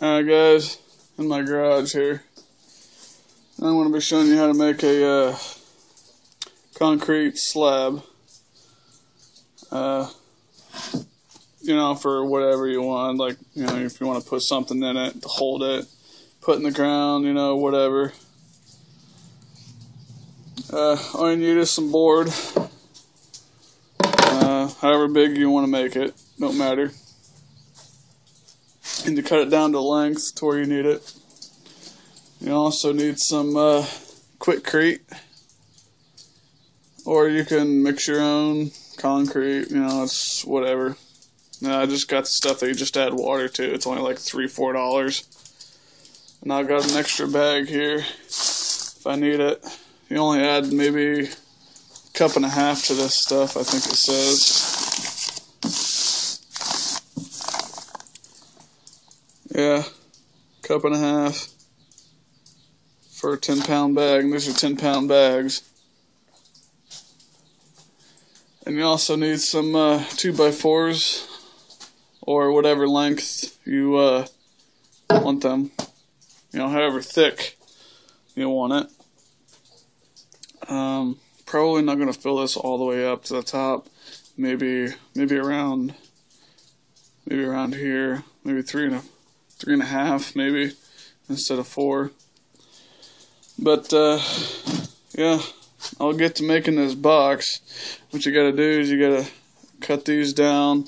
Alright guys, in my garage here, I'm going to be showing you how to make a concrete slab, for whatever you want, like, if you want to put something in it to hold it, put in the ground, whatever. All you need is some board, however big you want to make it, don't matter. And to cut it down to length to where you need it. You also need some quick Crete, or you can mix your own concrete, it's whatever. I just got the stuff that you just add water to. It's only like $3-4. And I've got an extra bag here if I need it. You only add maybe a cup and a half to this stuff, I think it says. Yeah, cup and a half for a 10-pound bag, and these are 10-pound bags. And you also need some 2x4s, or whatever length you want them. However thick you want it. Probably not going to fill this all the way up to the top. Maybe around here. Maybe 3.5, maybe, instead of 4. But yeah, I'll get to making this box. What you gotta do is you gotta cut these down,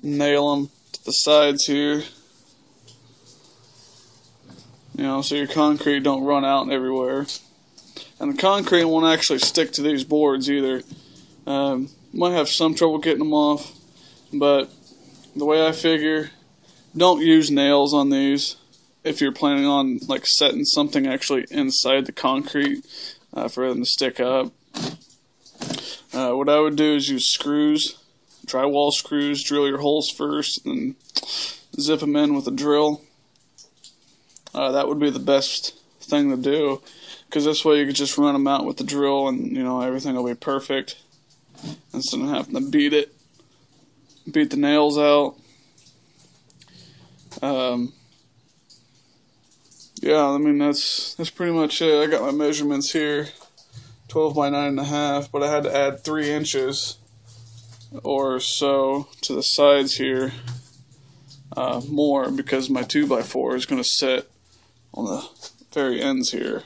nail them to the sides here, so your concrete don't run out everywhere. And the concrete won't actually stick to these boards either. Might have some trouble getting them off, but the way I figure, don't use nails on these if you're planning on setting something actually inside the concrete for them to stick up. What I would do is use screws, drywall screws, drill your holes first, and zip them in with a drill. That would be the best thing to do, because this way you could just run them out with the drill and everything will be perfect, instead of having to beat the nails out. Yeah, that's pretty much it. I got my measurements here, 12 by 9.5, but I had to add 3 inches or so to the sides here, more, because my 2x4 is going to sit on the very ends here.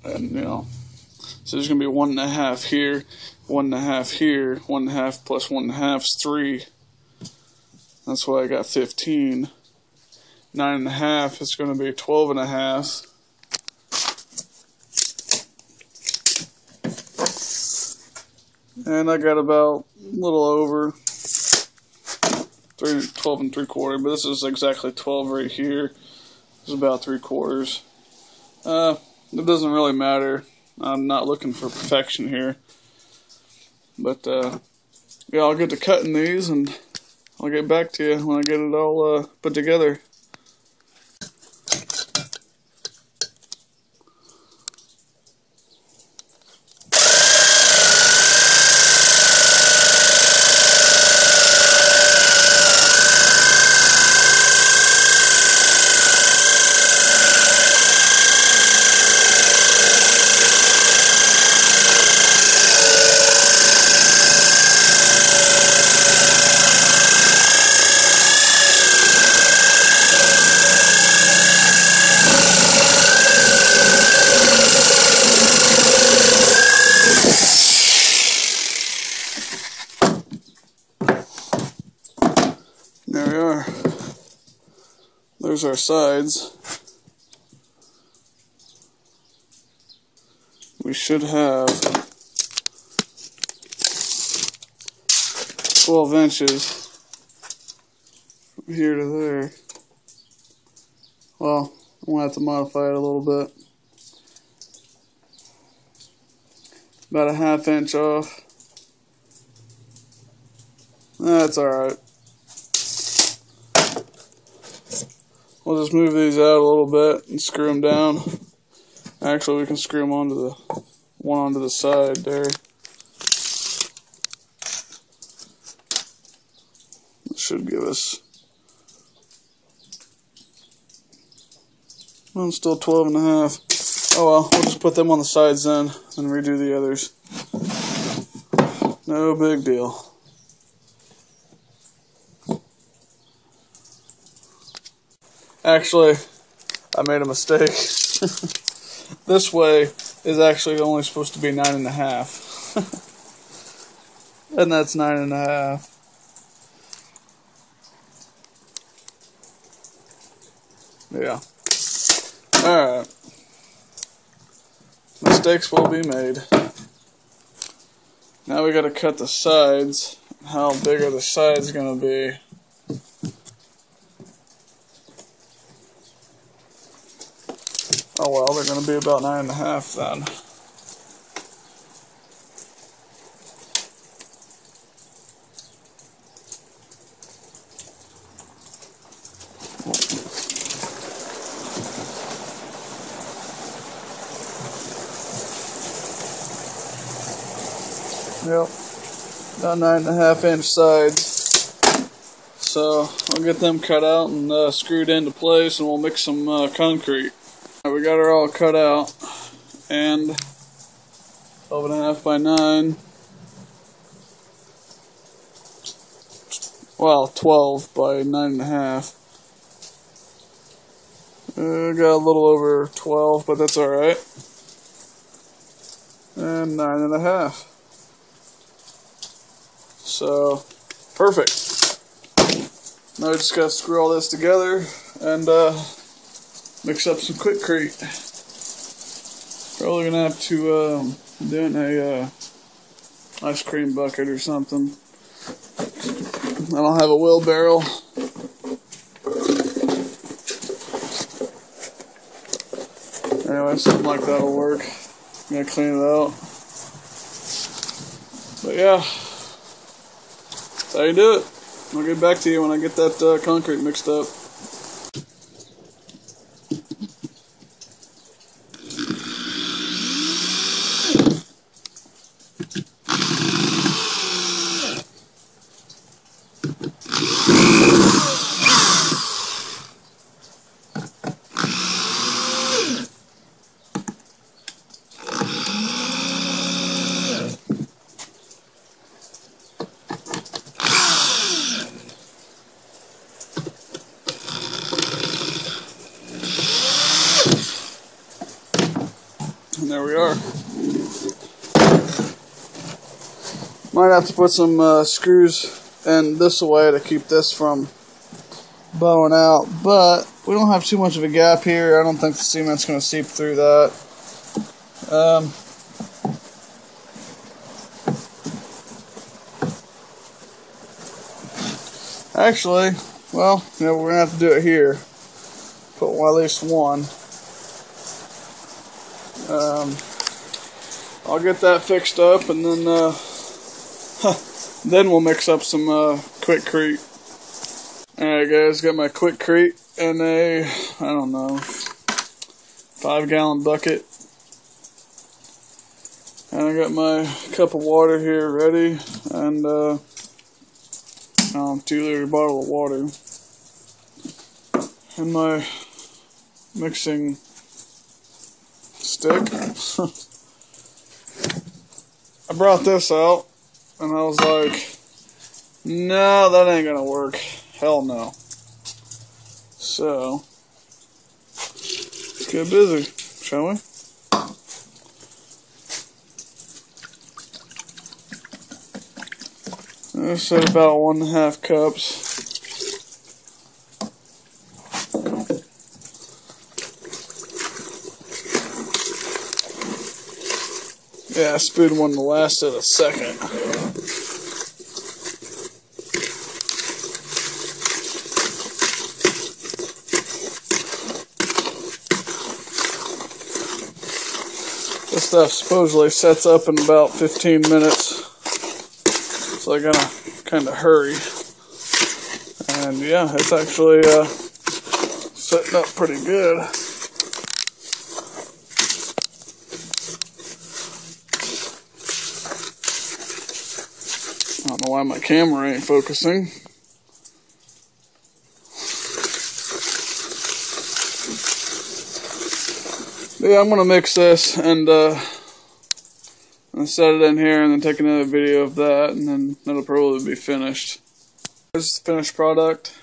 And, so there's going to be 1.5 here, 1.5 here, 1.5 plus 1.5 is 3. That's why I got 15. 9.5 is going to be 12.5. And I got about a little over 12 3/4, but this is exactly 12 right here. It's about 3/4. It doesn't really matter. I'm not looking for perfection here. But yeah, I'll get to cutting these and I'll get back to you when I get it all put together. There we are. There's our sides. We should have 12 inches from here to there. Well, I'm going to have to modify it a little bit. About a 1/2 inch off. That's alright. We'll just move these out a little bit and screw them down. Actually, we can screw them onto the side there. It should give us Well, it's still 12.5. Oh well, we'll just put them on the sides then and redo the others. No big deal. Actually, I made a mistake. This way is actually only supposed to be 9.5. And that's 9.5. Yeah. Alright. Mistakes will be made. Now we gotta cut the sides. How big are the sides gonna be? Oh well, they're gonna be about 9.5 then. Yep, about 9.5-inch sides. So I'll get them cut out and screwed into place, and we'll mix some concrete. We got her all cut out, and 12.5 by 9. Well, 12 by 9.5. Got a little over 12, but that's alright. And 9.5. So, perfect. Now we just gotta screw all this together and mix up some quick Crete. Probably gonna have to do it in a ice cream bucket or something. I don't have a wheelbarrow. Anyway, something like that'll work. I'm gonna clean it out. But yeah. That's how you do it. I'll get back to you when I get that concrete mixed up. And there we are. Might have to put some screws in this way to keep this from bowing out, but we don't have too much of a gap here. I don't think the cement's going to seep through that. Actually, well, you know, we're going to have to do it here. Put at least one. I'll get that fixed up, and then then we'll mix up some quick Crete. Alright guys, got my quick Crete in a, I don't know, 5-gallon bucket. And I got my cup of water here ready, and 2-liter bottle of water. And my mixing stick. I brought this out, and I was like, no, that ain't gonna work. Hell no. So, let's get busy, shall we? I said about 1.5 cups. Yeah, I spooned one to last it a second. This stuff supposedly sets up in about 15 minutes. So I gotta kind of hurry. And yeah, it's actually setting up pretty good. I don't know why my camera ain't focusing. Yeah, I'm gonna mix this and set it in here, and then take another video of that, and then that'll probably be finished. Here's the finished product.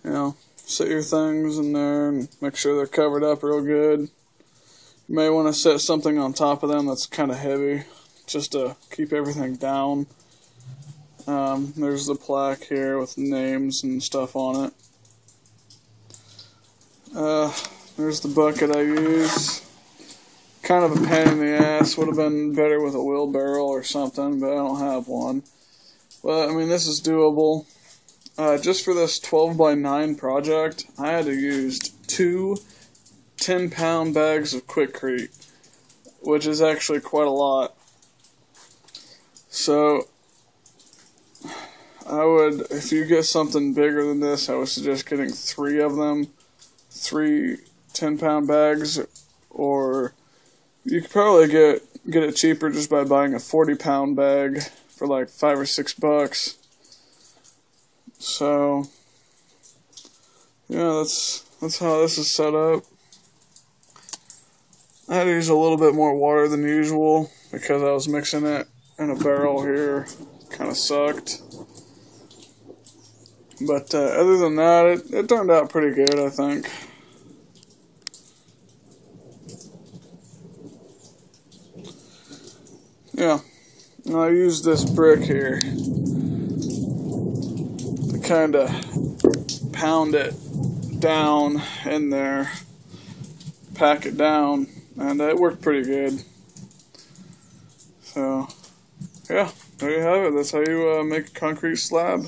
You know, set your things in there and make sure they're covered up real good. You may want to set something on top of them that's kind of heavy, just to keep everything down. There's the plaque here with names and stuff on it. There's the bucket I use. Kind of a pain in the ass. Would have been better with a wheelbarrow or something, but I don't have one. But, I mean, this is doable. Just for this 12x9 project, I had to use 2 10-pound bags of quick Crete, which is actually quite a lot. So, I would, if you get something bigger than this, I would suggest getting 3 of them, 3 10-pound bags, or you could probably get it cheaper just by buying a 40-pound bag for like $5 or $6. So, yeah, that's how this is set up. I had to use a little bit more water than usual because I was mixing it in a barrel here. Kind of sucked. But other than that, it turned out pretty good, I think. Yeah, and I used this brick here to kind of pound it down in there, pack it down, and it worked pretty good. So, yeah, there you have it. That's how you make a concrete slab.